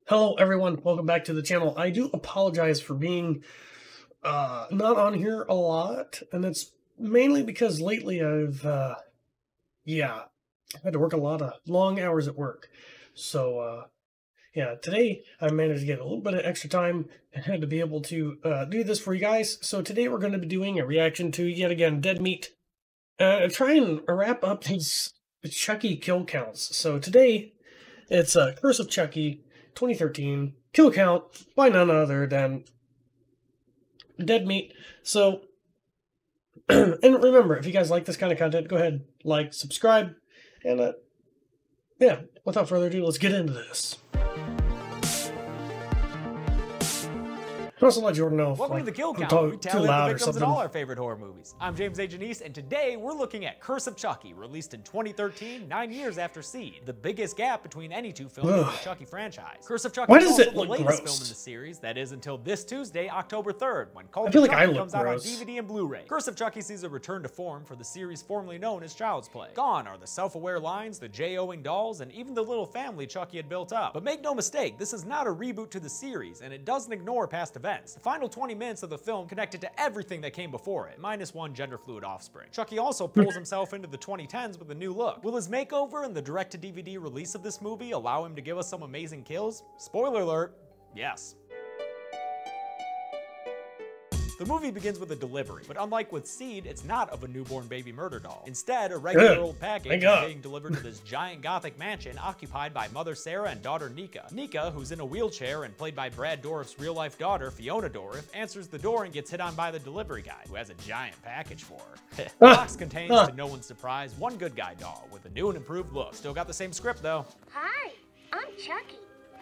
Hello everyone, welcome back to the channel. I do apologize for being not on here a lot, and it's mainly because lately I've had to work a lot of long hours at work. So today I managed to get a little bit of extra time and had to be able to do this for you guys. So today we're going to be doing a reaction to, yet again, Dead Meat. Try and wrap up these Chucky kill counts. So today it's Curse of Chucky 2013 kill count by none other than Dead Meat. So, and remember, if you guys like this kind of content, go ahead, like, subscribe, and without further ado, let's get into this. I'd also let Jordan know if Welcome to the Kill Count. We tally the victims in all our favorite horror movies. I'm James A. Janice, and today we're looking at Curse of Chucky, released in 2013, 9 years after Seed, the biggest gap between any two films in the Chucky franchise. Curse of Chucky is also the latest film in the series, that is until this Tuesday, October 3rd, when Cult of Chucky comes out on DVD and Blu-ray. Curse of Chucky sees a return to form for the series formerly known as Child's Play. Gone are the self-aware lines, the J-O-ing dolls, and even the little family Chucky had built up. But make no mistake, this is not a reboot to the series, and it doesn't ignore past events. The final 20 minutes of the film connected to everything that came before it, minus one gender-fluid offspring. Chucky also pulls himself into the 2010s with a new look. Will his makeover and the direct-to-DVD release of this movie allow him to give us some amazing kills? Spoiler alert, yes. The movie begins with a delivery, but unlike with Seed, it's not of a newborn baby murder doll. Instead, a regular old package is being delivered to this giant gothic mansion occupied by mother Sarah and daughter Nika. Nika, who's in a wheelchair and played by Brad Dourif's real-life daughter, Fiona Dourif, answers the door and gets hit on by the delivery guy, who has a giant package for her. The box contains, to no one's surprise, one good guy doll with a new and improved look. Still got the same script, though. Hi, I'm Chucky.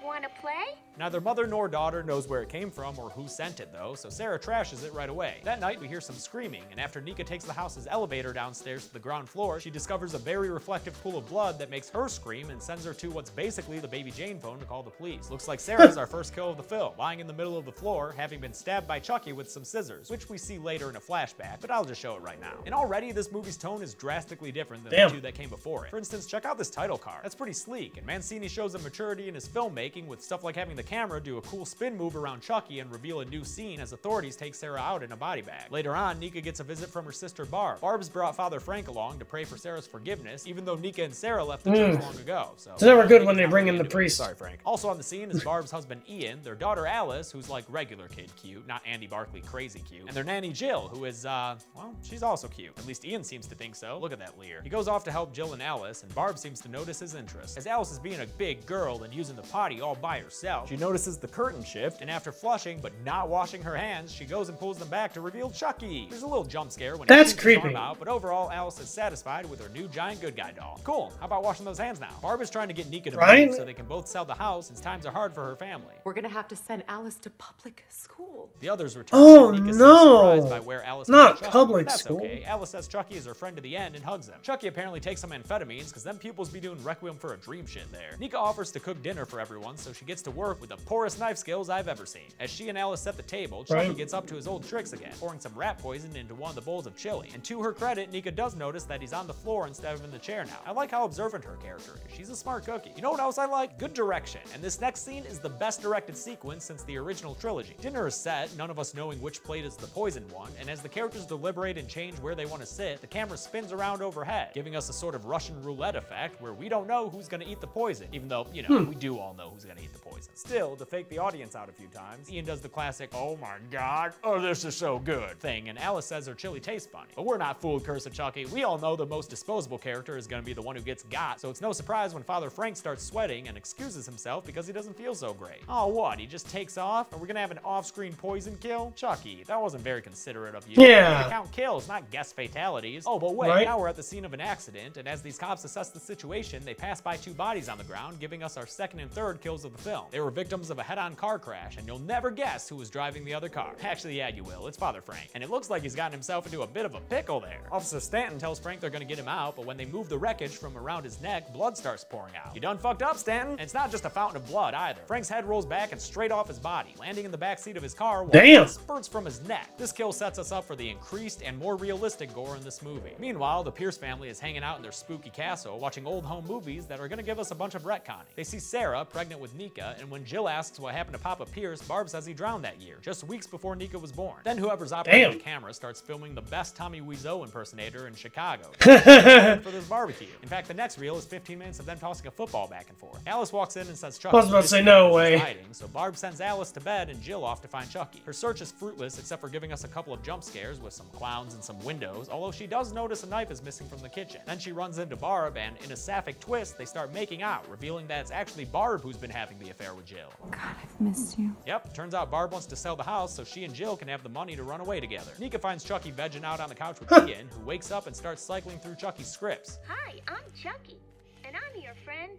Wanna play? Neither mother nor daughter knows where it came from or who sent it though, so Sarah trashes it right away. That night we hear some screaming, and after Nika takes the house's elevator downstairs to the ground floor, she discovers a very reflective pool of blood that makes her scream and sends her to what's basically the Baby Jane phone to call the police. Looks like Sarah's our first kill of the film, lying in the middle of the floor, having been stabbed by Chucky with some scissors, which we see later in a flashback, but I'll just show it right now. And already this movie's tone is drastically different than the two that came before it. For instance, check out this title card. That's pretty sleek, and Mancini shows a maturity in his filmmaking with stuff like having the camera do a cool spin move around Chucky and reveal a new scene as authorities take Sarah out in a body bag. Later on, Nika gets a visit from her sister Barb. Barb's brought Father Frank along to pray for Sarah's forgiveness, even though Nika and Sarah left the church long ago. So it's never good when they bring in the priest. Sorry, Frank. Also on the scene is Barb's husband Ian, their daughter Alice, who's like regular kid cute, not Andy Barkley crazy cute, and their nanny Jill, who is, well, she's also cute. At least Ian seems to think so. Look at that leer. He goes off to help Jill and Alice, and Barb seems to notice his interest. As Alice is being a big girl and using the potty all by herself, she notices the curtain shift, and after flushing but not washing her hands, she goes and pulls them back to reveal Chucky. There's a little jump scare when he shoots his arm out, but overall, Alice is satisfied with her new giant good guy doll. Cool. How about washing those hands now? Barb is trying to get Nika to move so they can both sell the house since times are hard for her family. We're gonna have to send Alice to public school. The others return. Oh no! Surprised by where Alice not public school. That's okay. Alice says Chucky is her friend to the end and hugs him. Chucky apparently takes some amphetamines because them pupils be doing Requiem for a Dream shit there. Nika offers to cook dinner for everyone, so she gets to work with the poorest knife skills I've ever seen. As she and Alice set the table, Chucky gets up to his old tricks again, pouring some rat poison into one of the bowls of chili. And to her credit, Nika does notice that he's on the floor instead of in the chair now. I like how observant her character is. She's a smart cookie. You know what else I like? Good direction. And this next scene is the best directed sequence since the original trilogy. Dinner is set, none of us knowing which plate is the poisoned one, and as the characters deliberate and change where they want to sit, the camera spins around overhead, giving us a sort of Russian roulette effect where we don't know who's gonna eat the poison, even though, you know, we do all know who's gonna eat the poison. Still, to fake the audience out a few times, Ian does the classic, oh my god, oh this is so good thing, and Alice says her chili tastes funny. But we're not fooled, Curse of Chucky. We all know the most disposable character is gonna be the one who gets got, so it's no surprise when Father Frank starts sweating and excuses himself because he doesn't feel so great. Oh what, he just takes off? Are we gonna have an off-screen poison kill? Chucky, that wasn't very considerate of you. Yeah. We count kills, not guest fatalities. Oh, but wait, now we're at the scene of an accident, and as these cops assess the situation, they pass by two bodies on the ground, giving us our second and third kills of the film. They were victims of a head-on car crash, and you'll never guess who was driving the other car. Actually, yeah, you will. It's Father Frank. And it looks like he's gotten himself into a bit of a pickle there. Officer Stanton tells Frank they're gonna get him out, but when they move the wreckage from around his neck, blood starts pouring out. You done fucked up, Stanton? And it's not just a fountain of blood either. Frank's head rolls back and straight off his body, landing in the back seat of his car while blood spurts from his neck. This kill sets us up for the increased and more realistic gore in this movie. Meanwhile, the Pierce family is hanging out in their spooky castle, watching old home movies that are gonna give us a bunch of retconning. They see Sarah, pregnant pregnant with Nika, and when Jill asks what happened to Papa Pierce, Barb says he drowned that year, just weeks before Nika was born. Then whoever's operating the camera starts filming the best Tommy Wiseau impersonator in Chicago for this barbecue. In fact, the next reel is 15 minutes of them tossing a football back and forth. Alice walks in and says Chucky. I was about to say no way. Hiding, so Barb sends Alice to bed and Jill off to find Chucky. Her search is fruitless except for giving us a couple of jump scares with some clowns and some windows, although she does notice a knife is missing from the kitchen. Then she runs into Barb, and in a sapphic twist, they start making out, revealing that it's actually Barb who's been having the affair with Jill. God, I've missed you. Yep, turns out Barb wants to sell the house so she and Jill can have the money to run away together. Nika finds Chucky vegging out on the couch with Ian, who wakes up and starts cycling through Chucky's scripts. Hi, I'm Chucky, and I'm your friend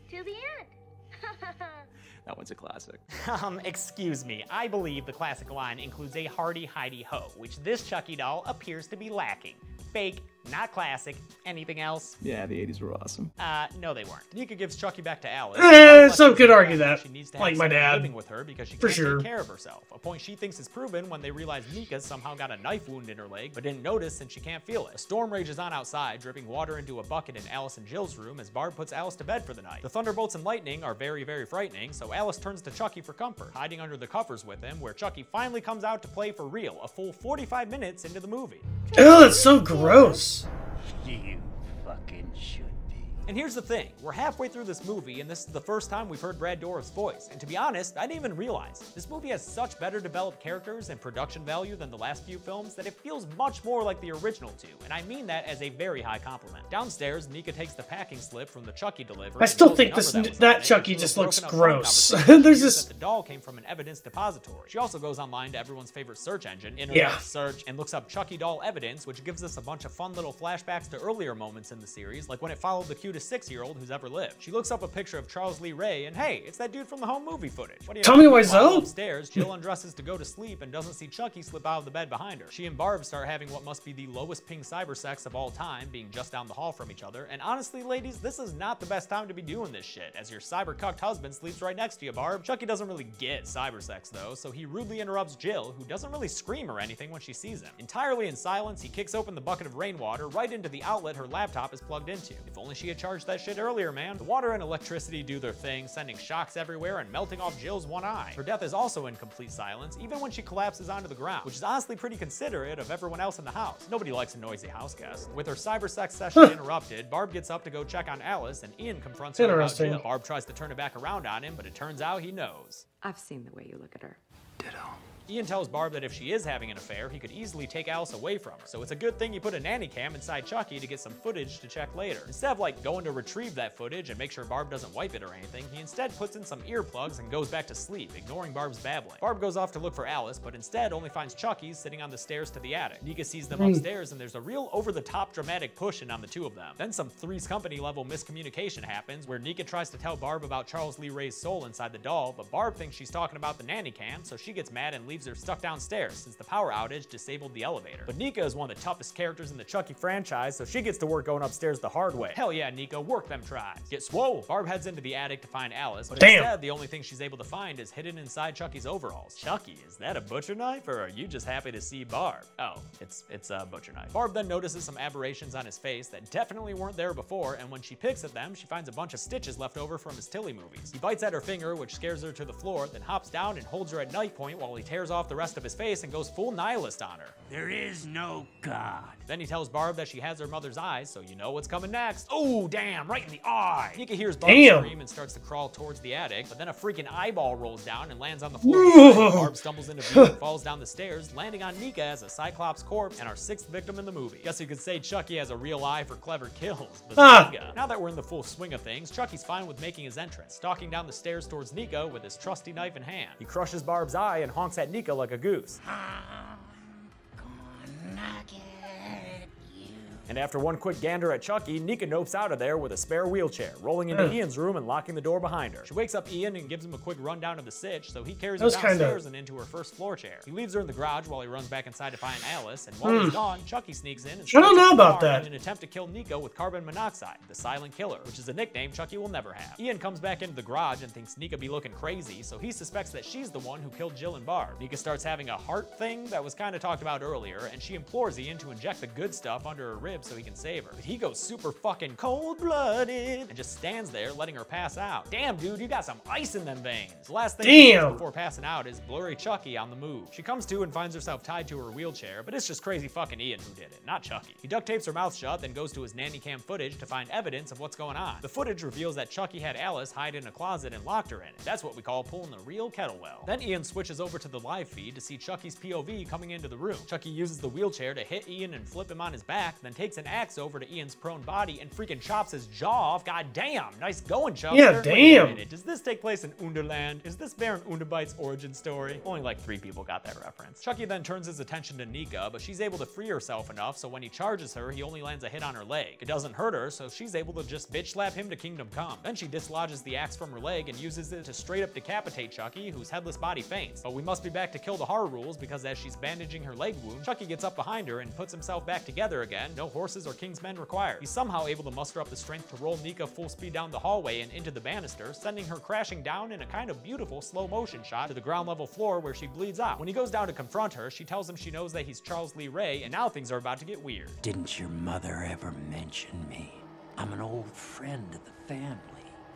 till the end. That one's a classic. Excuse me, I believe the classic line includes a hearty hi-de-ho, which this Chucky doll appears to be lacking. Fake, not classic. Anything else? Yeah, the 80s were awesome. No, they weren't. Nika gives Chucky back to Alice. Some could argue that. She needs to like have my dad. living with her because she For can't sure. take care of herself. A point she thinks is proven when they realize Nika somehow got a knife wound in her leg, but didn't notice since she can't feel it. A storm rages on outside, dripping water into a bucket in Alice and Jill's room as Barb puts Alice to bed for the night. The thunderbolts and lightning are very, very frightening, so Alice turns to Chucky for comfort, hiding under the covers with him, where Chucky finally comes out to play for real, a full 45 minutes into the movie. Oh, that's so gross. You fucking should be. And here's the thing, we're halfway through this movie and this is the first time we've heard Brad Dourif's voice, and to be honest, I didn't even realize. This movie has such better developed characters and production value than the last few films that it feels much more like the original two, and I mean that as a very high compliment. Downstairs, Nika takes the packing slip from the Chucky delivery. I still think that Chucky just looks gross. There's this. The doll came from an evidence depository. She also goes online to everyone's favorite search engine, internet Yeah. search, and looks up Chucky doll evidence, which gives us a bunch of fun little flashbacks to earlier moments in the series, like when it followed the cutest 6-year-old who's ever lived. She looks up a picture of Charles Lee Ray, and hey, it's that dude from the home movie footage. What do you Tommy know? Wiseau? While upstairs, Jill undresses to go to sleep and doesn't see Chucky slip out of the bed behind her. She and Barb start having what must be the lowest ping cyber sex of all time, being just down the hall from each other. And honestly, ladies, this is not the best time to be doing this shit, as your cyber cucked husband sleeps right next to you, Barb. Chucky doesn't really get cyber sex though, so he rudely interrupts Jill, who doesn't really scream or anything when she sees him. Entirely in silence, he kicks open the bucket of rainwater right into the outlet her laptop is plugged into. If only she had charged that shit earlier, man. The water and electricity do their thing, sending shocks everywhere and melting off Jill's one eye. Her death is also in complete silence, even when she collapses onto the ground, which is honestly pretty considerate of everyone else in the house. Nobody likes a noisy house guest. With her cyber sex session interrupted, Barb gets up to go check on Alice, and Ian confronts her about Jill. Barb tries to turn it back around on him, but it turns out he knows. I've seen the way you look at her. Ditto. Ian tells Barb that if she is having an affair, he could easily take Alice away from her, so it's a good thing you put a nanny cam inside Chucky to get some footage to check later. Instead of like going to retrieve that footage and make sure Barb doesn't wipe it or anything, he instead puts in some earplugs and goes back to sleep, ignoring Barb's babbling. Barb goes off to look for Alice, but instead only finds Chucky sitting on the stairs to the attic. Nika sees them upstairs, and there's a real over-the-top dramatic pushing on the two of them. Then some Three's Company level miscommunication happens, where Nika tries to tell Barb about Charles Lee Ray's soul inside the doll, but Barb thinks she's talking about the nanny cam, so she gets mad and leaves her stuck downstairs since the power outage disabled the elevator. But Nika is one of the toughest characters in the Chucky franchise, so she gets to work going upstairs the hard way. Hell yeah, Nika, work them tries. Get swole. Barb heads into the attic to find Alice, but instead the only thing she's able to find is hidden inside Chucky's overalls. Chucky, is that a butcher knife, or are you just happy to see Barb? Oh, it's a butcher knife. Barb then notices some aberrations on his face that definitely weren't there before, and when she picks at them, she finds a bunch of stitches left over from his Tilly movies. He bites at her finger, which scares her to the floor, then hops down and holds her at knife point while he tears off the rest of his face and goes full nihilist on her. There is no God. Then he tells Barb that she has her mother's eyes, so you know what's coming next. Oh, damn, right in the eye. Nika hears Barb scream and starts to crawl towards the attic, but then a freaking eyeball rolls down and lands on the floor. Barb stumbles into view and falls down the stairs, landing on Nika as a Cyclops corpse and our 6th victim in the movie. Guess you could say Chucky has a real eye for clever kills, but now that we're in the full swing of things, Chucky's fine with making his entrance, stalking down the stairs towards Nika with his trusty knife in hand. He crushes Barb's eye and honks at Nika like a goose. And after one quick gander at Chucky, Nika nopes out of there with a spare wheelchair, rolling into Ian's room and locking the door behind her. She wakes up Ian and gives him a quick rundown of the sitch, so he carries her downstairs and into her first floor chair. He leaves her in the garage while he runs back inside to find Alice, and while he's gone, Chucky sneaks in and I don't know about that. in an attempt to kill Nika with carbon monoxide, the silent killer, which is a nickname Chucky will never have. Ian comes back into the garage and thinks Nika be looking crazy, so he suspects that she's the one who killed Jill and Barb. Nika starts having a heart thing that was kind of talked about earlier, and she implores Ian to inject the good stuff under her ribs ribs so he can save her. But he goes super fucking cold-blooded and just stands there letting her pass out. Damn, dude, you got some ice in them veins. The last thing she does before passing out is blurry Chucky on the move. She comes to and finds herself tied to her wheelchair, but it's just crazy fucking Ian who did it, not Chucky. He duct tapes her mouth shut, then goes to his nanny cam footage to find evidence of what's going on. The footage reveals that Chucky had Alice hide in a closet and locked her in it. That's what we call pulling the real kettlewell. Then Ian switches over to the live feed to see Chucky's POV coming into the room. Chucky uses the wheelchair to hit Ian and flip him on his back, then takes an axe over to Ian's prone body and freaking chops his jaw off. God damn, nice going, Chucky. Yeah, damn. Does this take place in Underland? Is this Baron Underbite's origin story? Only like 3 people got that reference. Chucky then turns his attention to Nika, but she's able to free herself enough so when he charges her, he only lands a hit on her leg. It doesn't hurt her, so she's able to just bitch slap him to kingdom come. Then she dislodges the axe from her leg and uses it to straight up decapitate Chucky, whose headless body faints. But we must be back to kill the horror rules because as she's bandaging her leg wound, Chucky gets up behind her and puts himself back together again. No horses or king's men required. He's somehow able to muster up the strength to roll Nika full speed down the hallway and into the banister, sending her crashing down in a kind of beautiful slow motion shot to the ground level floor where she bleeds out. When he goes down to confront her, she tells him she knows that he's Charles Lee Ray, and now things are about to get weird. Didn't your mother ever mention me? I'm an old friend of the family.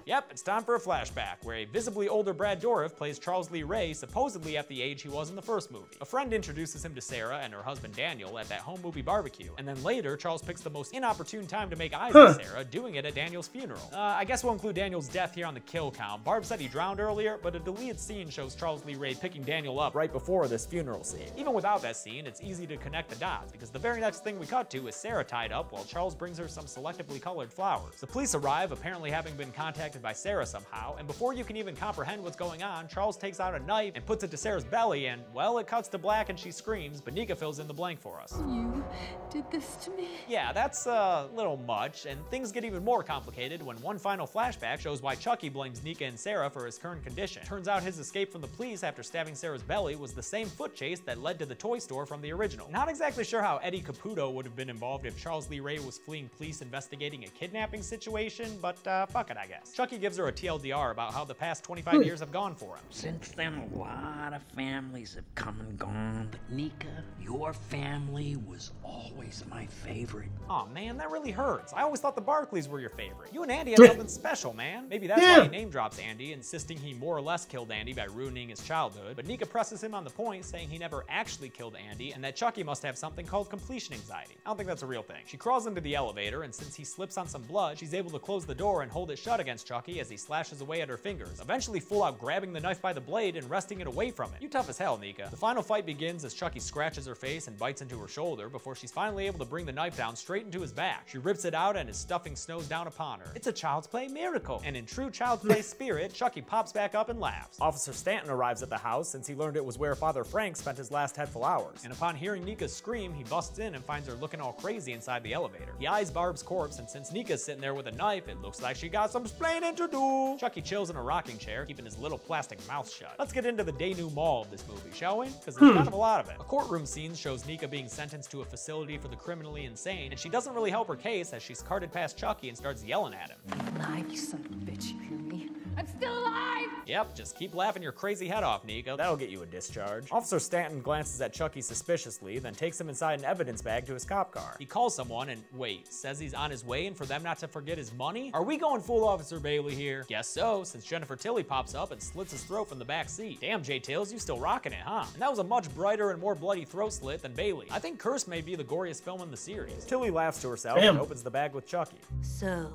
Yep, it's time for a flashback, where a visibly older Brad Dourif plays Charles Lee Ray, supposedly at the age he was in the first movie. A friend introduces him to Sarah and her husband Daniel at that home movie barbecue, and then later, Charles picks the most inopportune time to make eyes at Sarah, doing it at Daniel's funeral. I guess we'll include Daniel's death here on the kill count. Barb said he drowned earlier, but a deleted scene shows Charles Lee Ray picking Daniel up right before this funeral scene. Even without that scene, it's easy to connect the dots, because the very next thing we cut to is Sarah tied up while Charles brings her some selectively colored flowers. The police arrive, apparently having been contacted by Sarah somehow, and before you can even comprehend what's going on, Charles takes out a knife and puts it to Sarah's belly, and, well, it cuts to black and she screams, but Nika fills in the blank for us. You did this to me? Yeah, that's a little much, and things get even more complicated when one final flashback shows why Chucky blames Nika and Sarah for his current condition. Turns out his escape from the police after stabbing Sarah's belly was the same foot chase that led to the toy store from the original. Not exactly sure how Eddie Caputo would have been involved if Charles Lee Ray was fleeing police investigating a kidnapping situation, but fuck it, I guess. Chucky gives her a TLDR about how the past 25 years have gone for him. Since then, a lot of families have come and gone, but Nika, your family was always my favorite. Aw, man, that really hurts. I always thought the Barclays were your favorite. You and Andy had something special, man. Maybe that's why he name drops Andy, insisting he more or less killed Andy by ruining his childhood, but Nika presses him on the point, saying he never actually killed Andy, and that Chucky must have something called completion anxiety. I don't think that's a real thing. She crawls into the elevator, and since he slips on some blood, she's able to close the door and hold it shut against Chucky as he slashes away at her fingers, eventually full out grabbing the knife by the blade and wresting it away from it. You tough as hell, Nika. The final fight begins as Chucky scratches her face and bites into her shoulder before she's finally able to bring the knife down straight into his back. She rips it out and his stuffing snows down upon her. It's a Child's Play miracle, and in true Child's Play spirit, Chucky pops back up and laughs. Officer Stanton arrives at the house since he learned it was where Father Frank spent his last headful hours, and upon hearing Nika's scream, he busts in and finds her looking all crazy inside the elevator. He eyes Barb's corpse, and since Nika's sitting there with a knife, it looks like she got some splaining to do. Chucky chills in a rocking chair, keeping his little plastic mouth shut. Let's get into the denouement of this movie, shall we? Because there's kind of a lot of it. A courtroom scene shows Nika being sentenced to a facility for the criminally insane, and she doesn't really help her case as she's carted past Chucky and starts yelling at him. Alive, you son of a bitch, you hear me? I'm still alive! Yep, just keep laughing your crazy head off, Nika. That'll get you a discharge. Officer Stanton glances at Chucky suspiciously, then takes him inside an evidence bag to his cop car. He calls someone and, wait, says he's on his way and for them not to forget his money? Are we going full Officer Bailey here? Guess so, since Jennifer Tilly pops up and slits his throat from the back seat. Damn, J. Tills, you still rocking it, huh? And that was a much brighter and more bloody throat slit than Bailey. I think Curse may be the goriest film in the series. Tilly laughs to herself and opens the bag with Chucky. So,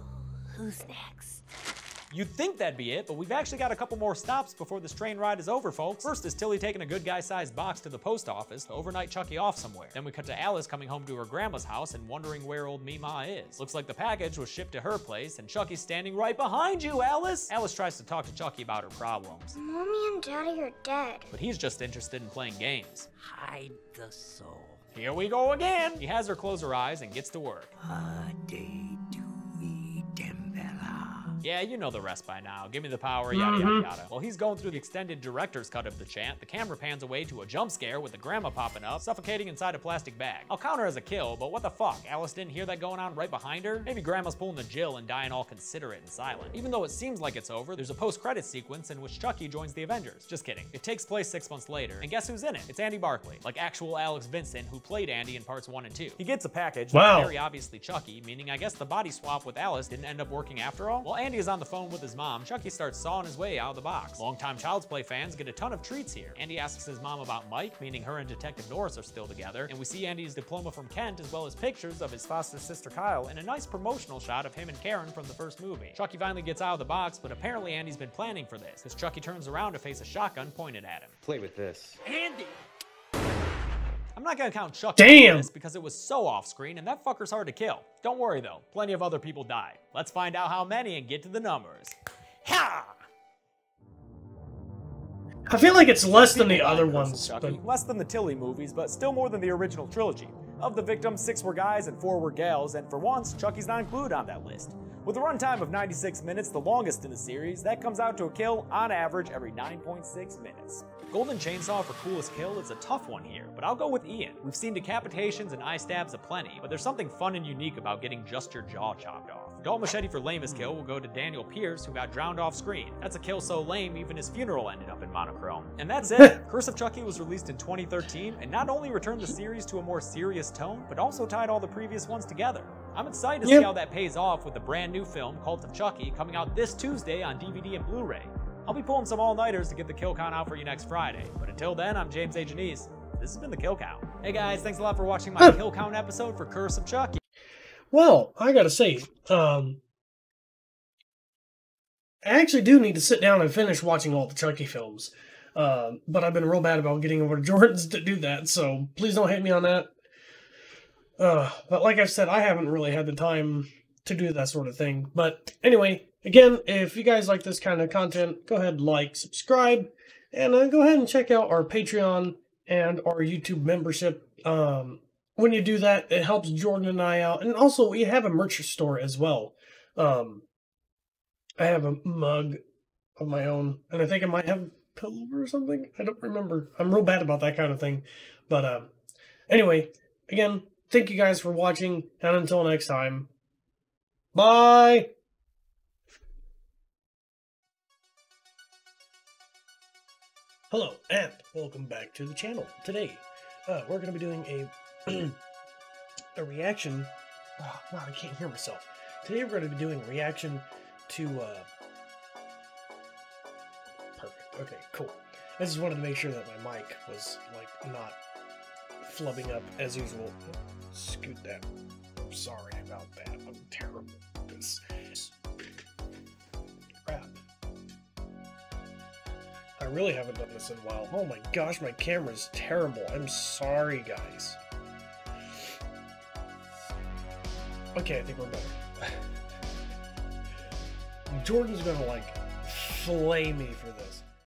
who's next? You'd think that'd be it, but we've actually got a couple more stops before this train ride is over, folks. First is Tilly taking a good guy-sized box to the post office to overnight Chucky off somewhere. Then we cut to Alice coming home to her grandma's house and wondering where old Mima is. Looks like the package was shipped to her place, and Chucky's standing right behind you, Alice! Alice tries to talk to Chucky about her problems, Mommy and Daddy are dead. but he's just interested in playing games. Hide the soul. Here we go again! He has her close her eyes and gets to work. Yeah, you know the rest by now. Give me the power, yada yada yada. While he's going through the extended director's cut of the chant, the camera pans away to a jump scare with the grandma popping up, suffocating inside a plastic bag. I'll count her as a kill, but what the fuck? Alice didn't hear that going on right behind her? Maybe grandma's pulling the Jill and dying all considerate and silent. Even though it seems like it's over, there's a post-credit sequence in which Chucky joins the Avengers. Just kidding. It takes place 6 months later, and guess who's in it? It's Andy Barclay, like actual Alex Vincent, who played Andy in parts 1 and 2. He gets a package that's very obviously Chucky, meaning I guess the body swap with Alice didn't end up working after all. While Andy is on the phone with his mom, Chucky starts sawing his way out of the box. Longtime Child's Play fans get a ton of treats here. Andy asks his mom about Mike, meaning her and Detective Norris are still together, and we see Andy's diploma from Kent as well as pictures of his foster sister Kyle and a nice promotional shot of him and Karen from the first movie. Chucky finally gets out of the box, but apparently Andy's been planning for this, because Chucky turns around to face a shotgun pointed at him. Play with this. Andy! I'm not gonna count Chucky on this because it was so off-screen and that fucker's hard to kill. Don't worry though, plenty of other people died. Let's find out how many and get to the numbers. Ha! I feel like it's less than the other ones. But... Less than the Tilly movies, but still more than the original trilogy. Of the victims, 6 were guys and 4 were gals, and for once, Chucky's not included on that list. With a runtime of 96 minutes, the longest in the series, that comes out to a kill, on average, every 9.6 minutes. Golden Chainsaw for coolest kill is a tough one here, but I'll go with Ian. We've seen decapitations and eye stabs aplenty, but there's something fun and unique about getting just your jaw chopped off. Adult Machete for lamest kill will go to Daniel Pierce, who got drowned off screen. That's a kill so lame, even his funeral ended up in monochrome. And that's it! Curse of Chucky was released in 2013, and not only returned the series to a more serious tone, but also tied all the previous ones together. I'm excited to see how that pays off with the brand new film, Cult of Chucky, coming out this Tuesday on DVD and Blu-ray. I'll be pulling some all-nighters to get the kill count out for you next Friday, but until then, I'm James A. Janice. This has been the Kill Count. Hey guys, thanks a lot for watching my Kill Count episode for Curse of Chucky. Well, I gotta say, I actually do need to sit down and finish watching all the Chucky films. But I've been real bad about getting over to Jordan's to do that, so please don't hate me on that. But like I've said, I haven't really had the time to do that sort of thing. But anyway, again, if you guys like this kind of content, go ahead, like, subscribe, and go ahead and check out our Patreon and our YouTube membership. When you do that, it helps Jordan and I out. And also, we have a merch store as well. I have a mug of my own, and I think I might have a pillow or something. I don't remember. I'm real bad about that kind of thing. But anyway, again, thank you guys for watching, and until next time, bye! Hello, and welcome back to the channel. Today, we're going to be doing a reaction. Oh, wow, I can't hear myself. Today we're going to be doing a reaction to, perfect. Okay, cool. I just wanted to make sure that my mic was, like, not flubbing up as usual. Scoot that. I'm sorry about that. I'm terrible at this. Crap. I really haven't done this in a while. Oh my gosh, my camera's terrible. I'm sorry, guys. Okay, I think we're better. Jordan's gonna, like, flay me for this.